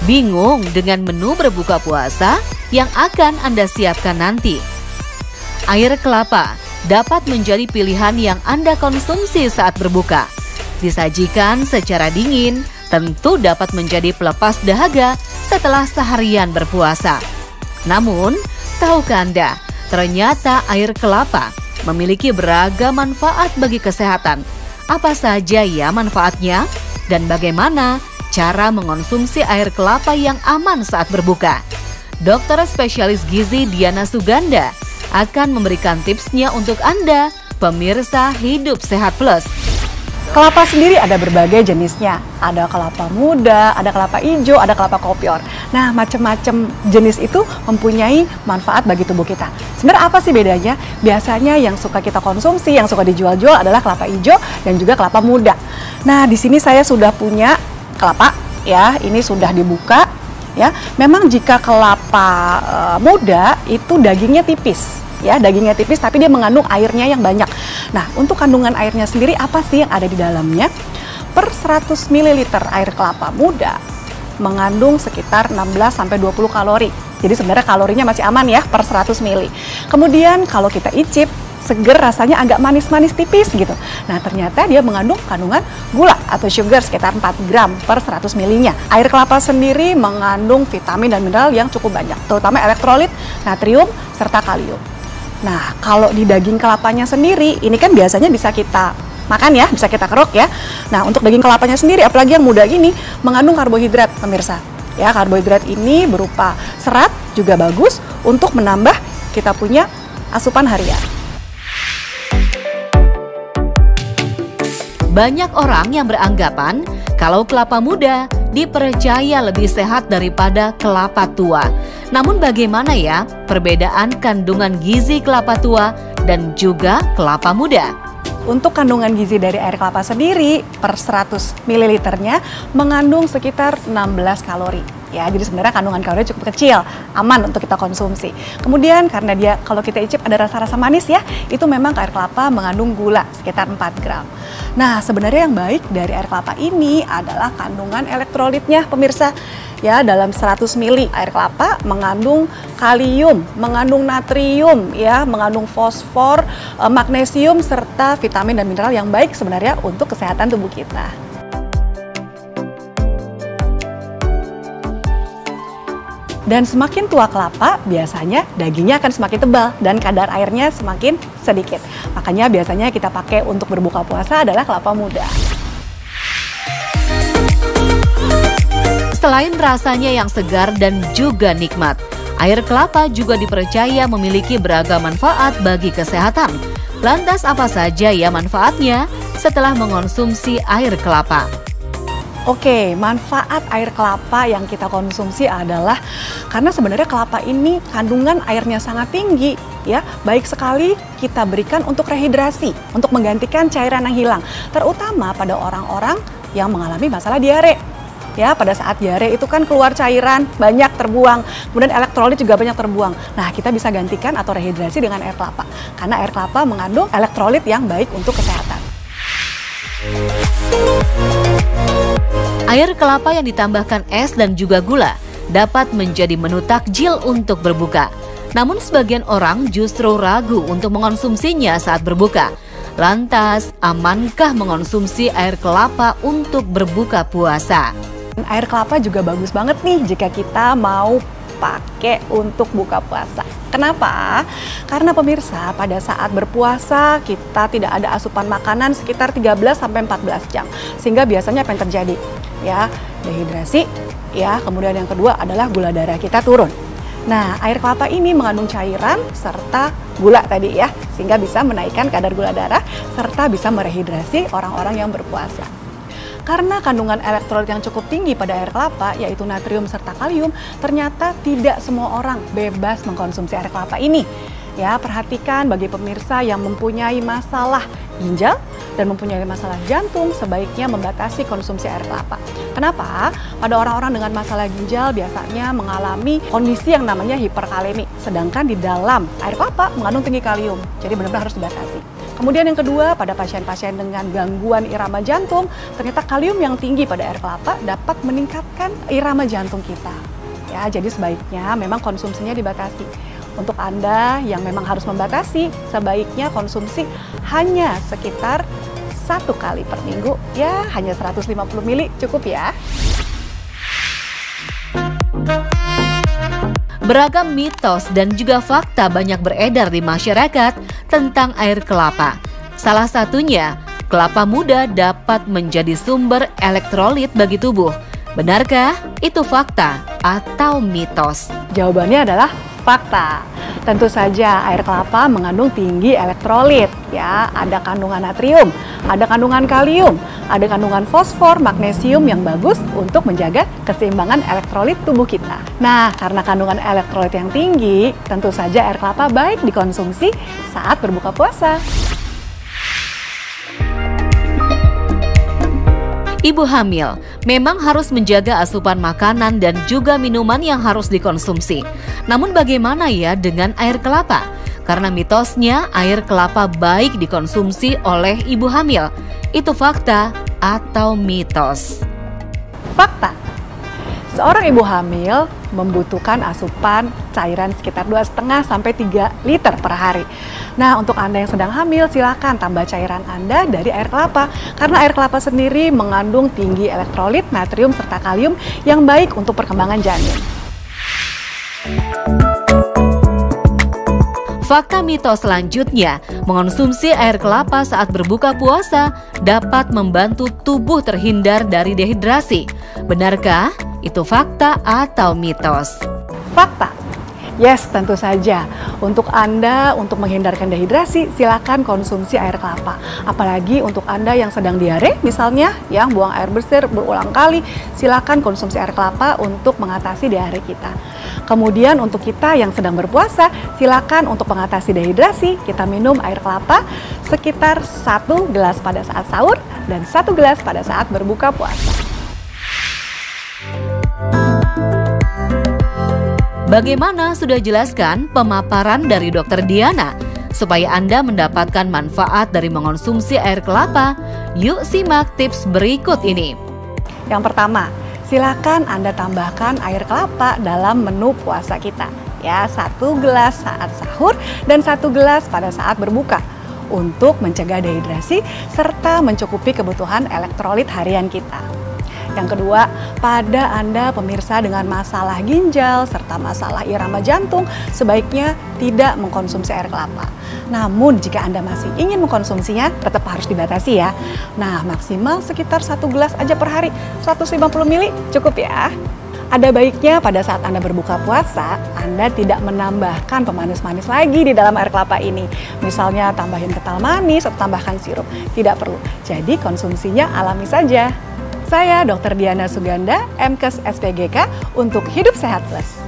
Bingung dengan menu berbuka puasa yang akan Anda siapkan nanti? Air kelapa dapat menjadi pilihan yang Anda konsumsi saat berbuka. Disajikan secara dingin, tentu dapat menjadi pelepas dahaga setelah seharian berpuasa. Namun, tahukah Anda, ternyata air kelapa memiliki beragam manfaat bagi kesehatan. Apa saja ya manfaatnya? Dan bagaimana cara mengonsumsi air kelapa yang aman saat berbuka? Dokter spesialis gizi Diana Suganda akan memberikan tipsnya untuk Anda, pemirsa Hidup Sehat Plus. Kelapa sendiri ada berbagai jenisnya. Ada kelapa muda, ada kelapa hijau, ada kelapa kopior. Nah, macam-macam jenis itu mempunyai manfaat bagi tubuh kita. Sebenarnya apa sih bedanya? Biasanya yang suka kita konsumsi, yang suka dijual-jual adalah kelapa hijau dan juga kelapa muda. Nah, di sini saya sudah punya kelapa, ya. Ini sudah dibuka, ya. Memang jika kelapa muda itu dagingnya tipis. Ya, dagingnya tipis tapi dia mengandung airnya yang banyak. Nah, untuk kandungan airnya sendiri apa sih yang ada di dalamnya? Per 100 ml air kelapa muda mengandung sekitar 16-20 kalori. Jadi sebenarnya kalorinya masih aman ya per 100 ml. Kemudian kalau kita icip, seger rasanya agak manis-manis tipis gitu. Nah, ternyata dia mengandung kandungan gula atau sugar sekitar 4 gram per 100 ml-nya. Air kelapa sendiri mengandung vitamin dan mineral yang cukup banyak, terutama elektrolit, natrium, serta kalium. Nah, kalau di daging kelapanya sendiri, ini kan biasanya bisa kita makan ya, bisa kita kerok ya. Nah, untuk daging kelapanya sendiri, apalagi yang muda ini, mengandung karbohidrat, pemirsa. Ya, karbohidrat ini berupa serat, juga bagus untuk menambah kita punya asupan harian. Banyak orang yang beranggapan kalau kelapa muda dipercaya lebih sehat daripada kelapa tua. Namun bagaimana ya perbedaan kandungan gizi kelapa tua dan juga kelapa muda? Untuk kandungan gizi dari air kelapa sendiri, per 100 ml-nya mengandung sekitar 16 kalori. Ya, jadi sebenarnya kandungan kalori cukup kecil, aman untuk kita konsumsi. Kemudian karena dia kalau kita icip ada rasa-rasa manis ya, itu memang air kelapa mengandung gula sekitar 4 gram. Nah, sebenarnya yang baik dari air kelapa ini adalah kandungan elektrolitnya, pemirsa. Ya, dalam 100 ml air kelapa mengandung kalium, mengandung natrium, ya, mengandung fosfor, magnesium, serta vitamin dan mineral yang baik sebenarnya untuk kesehatan tubuh kita. Dan semakin tua kelapa, biasanya dagingnya akan semakin tebal dan kadar airnya semakin sedikit. Makanya biasanya kita pakai untuk berbuka puasa adalah kelapa muda. Selain rasanya yang segar dan juga nikmat, air kelapa juga dipercaya memiliki beragam manfaat bagi kesehatan. Lantas apa saja ya manfaatnya setelah mengonsumsi air kelapa? Oke, manfaat air kelapa yang kita konsumsi adalah karena sebenarnya kelapa ini kandungan airnya sangat tinggi, ya. Baik sekali kita berikan untuk rehidrasi, untuk menggantikan cairan yang hilang, terutama pada orang-orang yang mengalami masalah diare. Ya, pada saat diare itu kan keluar cairan banyak terbuang, kemudian elektrolit juga banyak terbuang. Nah, kita bisa gantikan atau rehidrasi dengan air kelapa, karena air kelapa mengandung elektrolit yang baik untuk kesehatan. Air kelapa yang ditambahkan es dan juga gula dapat menjadi menu takjil untuk berbuka. Namun sebagian orang justru ragu untuk mengonsumsinya saat berbuka. Lantas, amankah mengonsumsi air kelapa untuk berbuka puasa? Air kelapa juga bagus banget nih jika kita mau pakai untuk buka puasa. Kenapa? Karena pemirsa, pada saat berpuasa kita tidak ada asupan makanan sekitar 13-14 jam. Sehingga biasanya apa yang terjadi? Ya, dehidrasi, ya, kemudian yang kedua adalah gula darah kita turun. Nah, air kelapa ini mengandung cairan serta gula tadi ya, sehingga bisa menaikkan kadar gula darah serta bisa merehidrasi orang-orang yang berpuasa. Karena kandungan elektrolit yang cukup tinggi pada air kelapa, yaitu natrium serta kalium, ternyata tidak semua orang bebas mengkonsumsi air kelapa ini. Ya, perhatikan bagi pemirsa yang mempunyai masalah ginjal dan mempunyai masalah jantung, sebaiknya membatasi konsumsi air kelapa. Kenapa? Pada orang-orang dengan masalah ginjal biasanya mengalami kondisi yang namanya hiperkalemi, sedangkan di dalam air kelapa mengandung tinggi kalium, jadi benar-benar harus dibatasi. Kemudian yang kedua, pada pasien-pasien dengan gangguan irama jantung, ternyata kalium yang tinggi pada air kelapa dapat meningkatkan irama jantung kita. Ya, jadi sebaiknya memang konsumsinya dibatasi. Untuk Anda yang memang harus membatasi, sebaiknya konsumsi hanya sekitar 1 kali per minggu, ya hanya 150 ml cukup ya. Beragam mitos dan juga fakta banyak beredar di masyarakat tentang air kelapa. Salah satunya, kelapa muda dapat menjadi sumber elektrolit bagi tubuh. Benarkah itu fakta atau mitos? Jawabannya adalah fakta. Tentu saja air kelapa mengandung tinggi elektrolit, ya. Ada kandungan natrium, ada kandungan kalium, ada kandungan fosfor, magnesium yang bagus untuk menjaga keseimbangan elektrolit tubuh kita. Nah, karena kandungan elektrolit yang tinggi, tentu saja air kelapa baik dikonsumsi saat berbuka puasa. Ibu hamil memang harus menjaga asupan makanan dan juga minuman yang harus dikonsumsi. Namun bagaimana ya dengan air kelapa? Karena mitosnya air kelapa baik dikonsumsi oleh ibu hamil. Itu fakta atau mitos? Fakta. Seorang ibu hamil membutuhkan asupan cairan sekitar 2,5 sampai 3 liter per hari. Nah, untuk Anda yang sedang hamil, silakan tambah cairan Anda dari air kelapa. Karena air kelapa sendiri mengandung tinggi elektrolit, natrium, serta kalium yang baik untuk perkembangan janin. Fakta mitos selanjutnya, mengonsumsi air kelapa saat berbuka puasa dapat membantu tubuh terhindar dari dehidrasi. Benarkah itu fakta atau mitos? Fakta. Yes, tentu saja. Untuk Anda, untuk menghindarkan dehidrasi, silakan konsumsi air kelapa. Apalagi untuk Anda yang sedang diare, misalnya, yang buang air besar berulang kali, silakan konsumsi air kelapa untuk mengatasi diare kita. Kemudian untuk kita yang sedang berpuasa, silakan untuk mengatasi dehidrasi, kita minum air kelapa sekitar 1 gelas pada saat sahur dan 1 gelas pada saat berbuka puasa. Bagaimana sudah jelaskan pemaparan dari Dr. Diana? Supaya Anda mendapatkan manfaat dari mengonsumsi air kelapa, yuk simak tips berikut ini. Yang pertama, silakan Anda tambahkan air kelapa dalam menu puasa kita. Ya, 1 gelas saat sahur dan 1 gelas pada saat berbuka untuk mencegah dehidrasi serta mencukupi kebutuhan elektrolit harian kita. Yang kedua, pada Anda pemirsa dengan masalah ginjal serta masalah irama jantung, sebaiknya tidak mengkonsumsi air kelapa. Namun jika Anda masih ingin mengkonsumsinya, tetap harus dibatasi ya. Nah, maksimal sekitar 1 gelas aja per hari, 150 ml cukup ya. Ada baiknya pada saat Anda berbuka puasa, Anda tidak menambahkan pemanis-manis lagi di dalam air kelapa ini. Misalnya tambahin kental manis atau tambahkan sirup, tidak perlu. Jadi konsumsinya alami saja. Saya Dr. Diana Suganda, MKes SPGK untuk Hidup Sehat Plus.